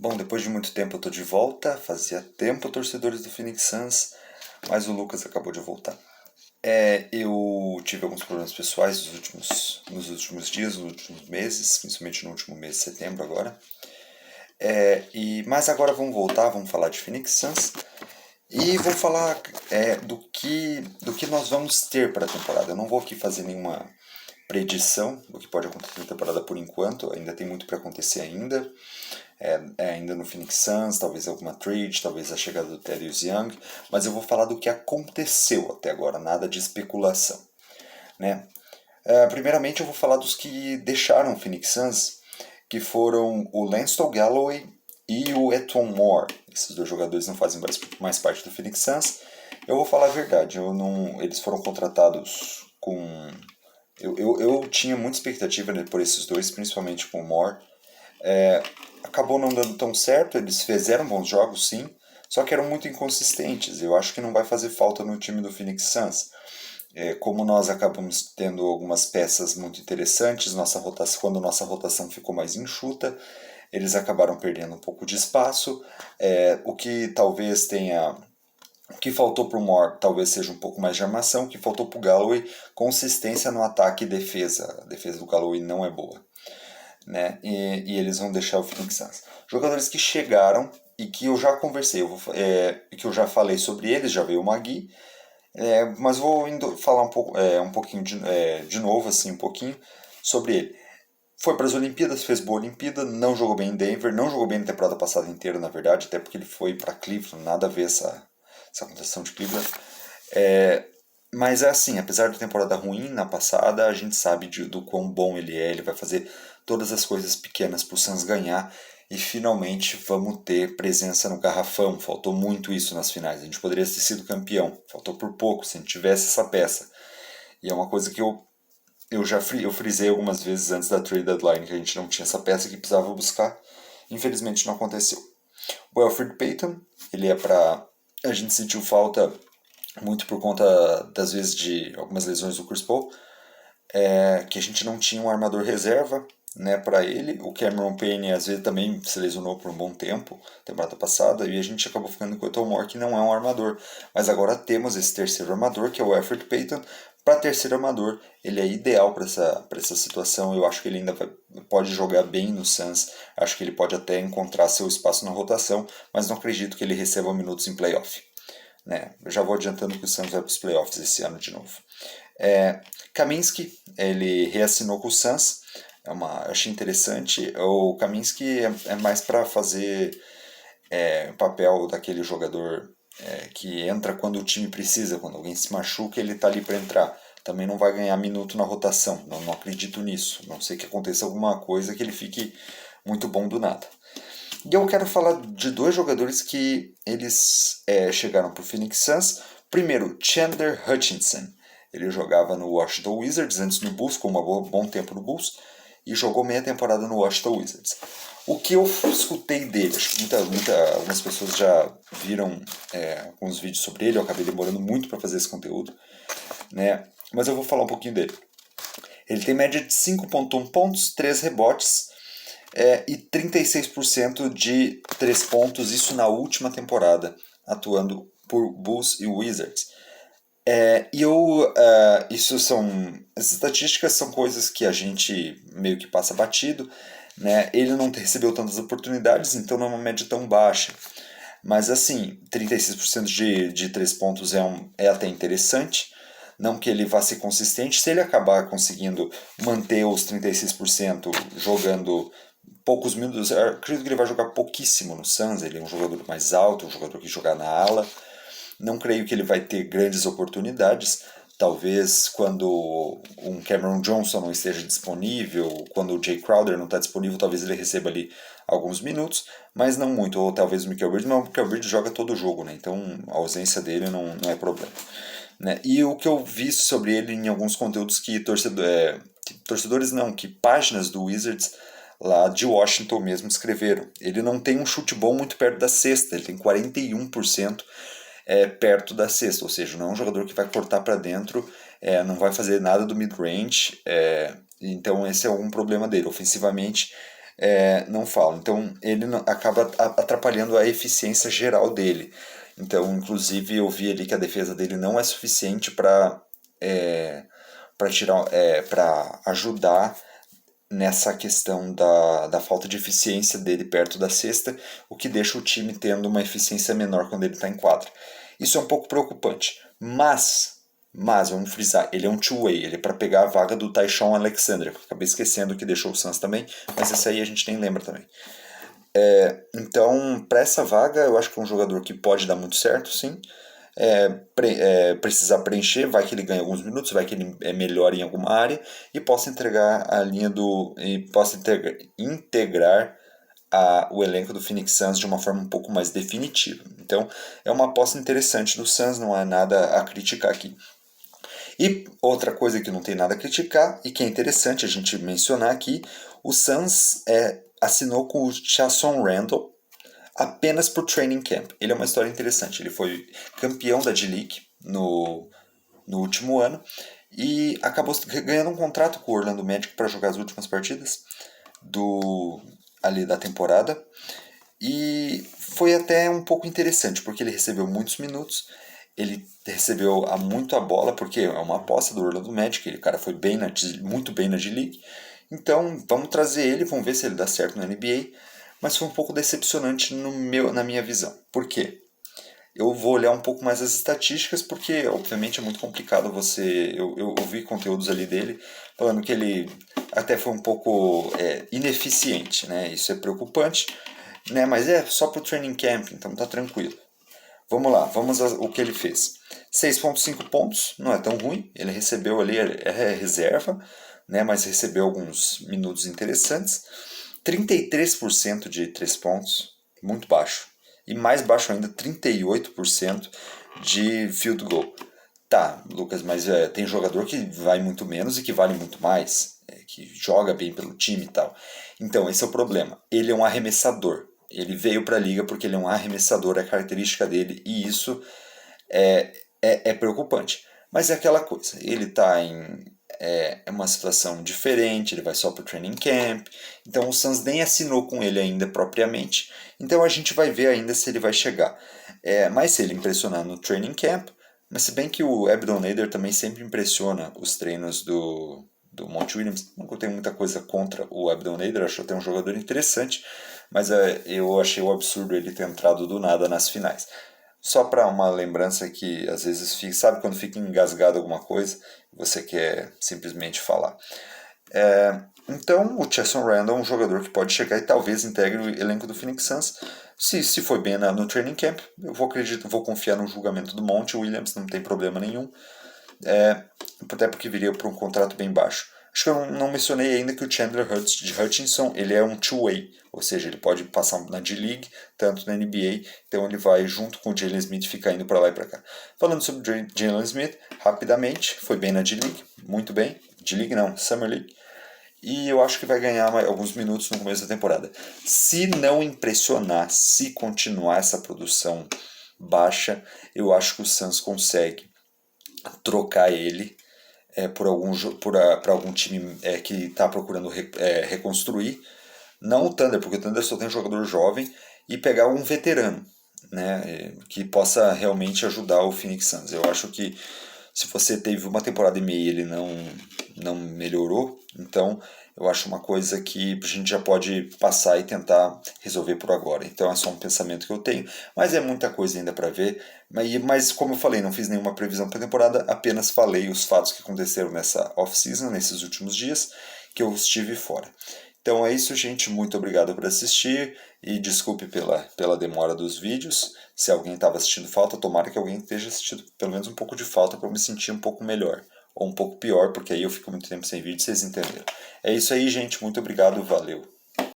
Bom, depois de muito tempo eu tô de volta. Fazia tempo, torcedores do Phoenix Suns, mas o Lucas acabou de voltar. Eu tive alguns problemas pessoais nos últimos dias, nos últimos meses, principalmente no último mês de setembro agora. Mas agora vamos voltar, vamos falar de Phoenix Suns e vou falar do que nós vamos ter para a temporada. Eu não vou aqui fazer nenhuma predição do que pode acontecer na temporada por enquanto, ainda tem muito para acontecer ainda. Ainda no Phoenix Suns, talvez alguma trade, talvez a chegada do Thaddeus Young, mas eu vou falar do que aconteceu até agora, nada de especulação, né? Primeiramente eu vou falar dos que deixaram o Phoenix Suns, que foram o Langston Galloway e o Etuan Moore. Esses dois jogadores não fazem mais parte do Phoenix Suns. Eu vou falar a verdade, eles foram contratados com... Eu tinha muita expectativa, né, por esses dois, principalmente com o Moore. Acabou não dando tão certo, eles fizeram bons jogos sim, só que eram muito inconsistentes. Eu acho que não vai fazer falta no time do Phoenix Suns. Como nós acabamos tendo algumas peças muito interessantes, quando nossa rotação ficou mais enxuta, eles acabaram perdendo um pouco de espaço. O que talvez tenha... O que faltou para o Moore talvez seja um pouco mais de armação, o que faltou para o Galloway, consistência no ataque e defesa. A defesa do Galloway não é boa, né? E eles vão deixar o Phoenix Suns. Jogadores que chegaram e que eu já conversei, que eu já falei sobre eles, já veio o Magui, mas vou falar um pouquinho de novo, assim, um pouquinho sobre ele. Foi para as Olimpíadas, fez boa Olimpíada, não jogou bem em Denver, não jogou bem na temporada passada inteira, na verdade, até porque ele foi para Cleveland, nada a ver essa contratação de Cleveland. Mas é assim, apesar da temporada ruim na passada, a gente sabe do quão bom ele vai fazer todas as coisas pequenas para o Suns ganhar e finalmente vamos ter presença no garrafão. Faltou muito isso nas finais, a gente poderia ter sido campeão, faltou por pouco se a gente tivesse essa peça. E é uma coisa que eu frisei algumas vezes antes da trade deadline, que a gente não tinha essa peça que precisava buscar. Infelizmente não aconteceu. O Elfrid Payton, ele é para... A gente sentiu falta muito por conta das vezes de algumas lesões do Chris Paul, que a gente não tinha um armador reserva, né, para ele. O Cameron Payne às vezes também se lesionou por um bom tempo, temporada passada, e a gente acabou ficando com o Etuan Moore, que não é um armador. Mas agora temos esse terceiro armador, que é o Elfrid Payton. Para terceiro armador, ele é ideal para essa situação. Eu acho que ele ainda pode jogar bem no Suns. Acho que ele pode até encontrar seu espaço na rotação, mas não acredito que ele receba minutos em playoff, né? Eu já vou adiantando que o Suns vai para os playoffs esse ano de novo. Kaminsky, ele reassinou com o Suns. Achei interessante. O Kaminsky é mais para fazer o papel daquele jogador que entra quando o time precisa, quando alguém se machuca, ele está ali para entrar. Também não vai ganhar minuto na rotação, não acredito nisso. Não sei que aconteça alguma coisa que ele fique muito bom do nada. E eu quero falar de dois jogadores que eles chegaram para o Phoenix Suns. Primeiro, Chandler Hutchinson. Ele jogava no Washington Wizards, antes no Bulls, com um bom tempo no Bulls, e jogou meia temporada no Washington Wizards. O que eu escutei dele, acho que algumas pessoas já viram alguns vídeos sobre ele, eu acabei demorando muito para fazer esse conteúdo, né? Mas eu vou falar um pouquinho dele. Ele tem média de 5.1 pontos, 3 rebotes, e 36% de 3 pontos, isso na última temporada, atuando por Bulls e Wizards. Essas estatísticas são coisas que a gente meio que passa batido, né? Ele não recebeu tantas oportunidades, então não é uma média tão baixa. Mas assim, 36% de 3 pontos é até interessante. Não que ele vá ser consistente, se ele acabar conseguindo manter os 36% jogando poucos minutos, eu acredito que ele vai jogar pouquíssimo no Suns. Ele é um jogador mais alto, um jogador que joga na ala. Não creio que ele vai ter grandes oportunidades. Talvez quando um Cameron Johnson não esteja disponível, quando o Jay Crowder não está disponível, talvez ele receba ali alguns minutos, mas não muito. Ou talvez o Michael Bridges, mas o Michael Bridges joga todo o jogo, né? Então a ausência dele não é problema, né? E o que eu vi sobre ele em alguns conteúdos que torcedores não, que páginas do Wizards lá de Washington mesmo escreveram. Ele não tem um chute bom muito perto da cesta, ele tem 41% perto da cesta, ou seja, não é um jogador que vai cortar para dentro, não vai fazer nada do mid-range, então esse é um problema dele. Ofensivamente, não falam. Então ele acaba atrapalhando a eficiência geral dele. Então, inclusive, eu vi ali que a defesa dele não é suficiente para para ajudar nessa questão da falta de eficiência dele perto da cesta, o que deixa o time tendo uma eficiência menor quando ele está em quadra. Isso é um pouco preocupante, mas vamos frisar, ele é um two-way, ele é para pegar a vaga do Ty-Shon Alexander, acabei esquecendo que deixou o Suns também, mas esse aí a gente nem lembra também. Então, para essa vaga, eu acho que é um jogador que pode dar muito certo, sim. Precisar preencher, vai que ele ganha alguns minutos, vai que ele é melhor em alguma área e possa entregar a linha e possa integrar o elenco do Phoenix Suns de uma forma um pouco mais definitiva. Então, é uma aposta interessante do Suns, não há nada a criticar aqui. E outra coisa que não tem nada a criticar e que é interessante a gente mencionar aqui, o Suns assinou com o Chasson Randle apenas por training camp. Ele é uma história interessante. Ele foi campeão da D-League no último ano e acabou ganhando um contrato com o Orlando Magic para jogar as últimas partidas ali da temporada. E foi até um pouco interessante, porque ele recebeu muitos minutos, ele recebeu muito a bola, porque é uma aposta do Orlando Magic, o cara foi muito bem na D-League. Então vamos trazer ele, vamos ver se ele dá certo na NBA. Mas foi um pouco decepcionante na minha visão. Por quê? Eu vou olhar um pouco mais as estatísticas, porque obviamente é muito complicado você... Eu vi conteúdos ali dele falando que ele até foi um pouco ineficiente, né? Isso é preocupante, né? Mas é só pro training camp, então tá tranquilo. Vamos lá, o que ele fez. 6,5 pontos, não é tão ruim. Ele recebeu ali, é reserva, né? Mas recebeu alguns minutos interessantes. 33% de 3 pontos, muito baixo. E mais baixo ainda, 38% de field goal. Tá, Lucas, mas tem jogador que vai muito menos e que vale muito mais, que joga bem pelo time e tal. Então, esse é o problema. Ele é um arremessador. Ele veio para a liga porque ele é um arremessador, é a característica dele, e isso é preocupante. Mas é aquela coisa, ele está em uma situação diferente, ele vai só para o training camp, então o Suns nem assinou com ele ainda propriamente, então a gente vai ver ainda se ele vai chegar. Mas se ele impressionar no training camp, mas se bem que o Abdon Nader também sempre impressiona os treinos do Monty Williams, não tenho muita coisa contra o Abdon Nader, acho até um jogador interessante, mas eu achei o absurdo ele ter entrado do nada nas finais. Só para uma lembrança que às vezes fica, sabe quando fica engasgado alguma coisa, você quer simplesmente falar. Então o Chasson Randle é um jogador que pode chegar e talvez integre o elenco do Phoenix Suns. Se foi bem no training camp, eu vou confiar no julgamento do Monty Williams, não tem problema nenhum. Até porque viria por um contrato bem baixo. Acho que eu não mencionei ainda que o Chandler Hutchinson ele é um two-way, ou seja, ele pode passar na D-League, tanto na NBA, então ele vai junto com o Jalen Smith ficar indo para lá e para cá. Falando sobre Jalen Smith, rapidamente, foi bem na D-League, muito bem, D-League não, Summer League, e eu acho que vai ganhar alguns minutos no começo da temporada. Se não impressionar, se continuar essa produção baixa, eu acho que o Suns consegue trocar ele para algum time que está procurando reconstruir. Não o Thunder, porque o Thunder só tem um jogador jovem, e pegar um veterano, né, que possa realmente ajudar o Phoenix Suns. Eu acho que se você teve uma temporada e meia e ele não melhorou, então eu acho uma coisa que a gente já pode passar e tentar resolver por agora. Então é só um pensamento que eu tenho, mas é muita coisa ainda para ver. Mas como eu falei, não fiz nenhuma previsão para a temporada, apenas falei os fatos que aconteceram nessa off-season, nesses últimos dias, que eu estive fora. Então é isso, gente. Muito obrigado por assistir e desculpe pela demora dos vídeos. Se alguém estava assistindo falta, tomara que alguém esteja assistindo pelo menos um pouco de falta para eu me sentir um pouco melhor. Ou um pouco pior, porque aí eu fico muito tempo sem vídeo, vocês entenderam. É isso aí, gente. Muito obrigado. Valeu.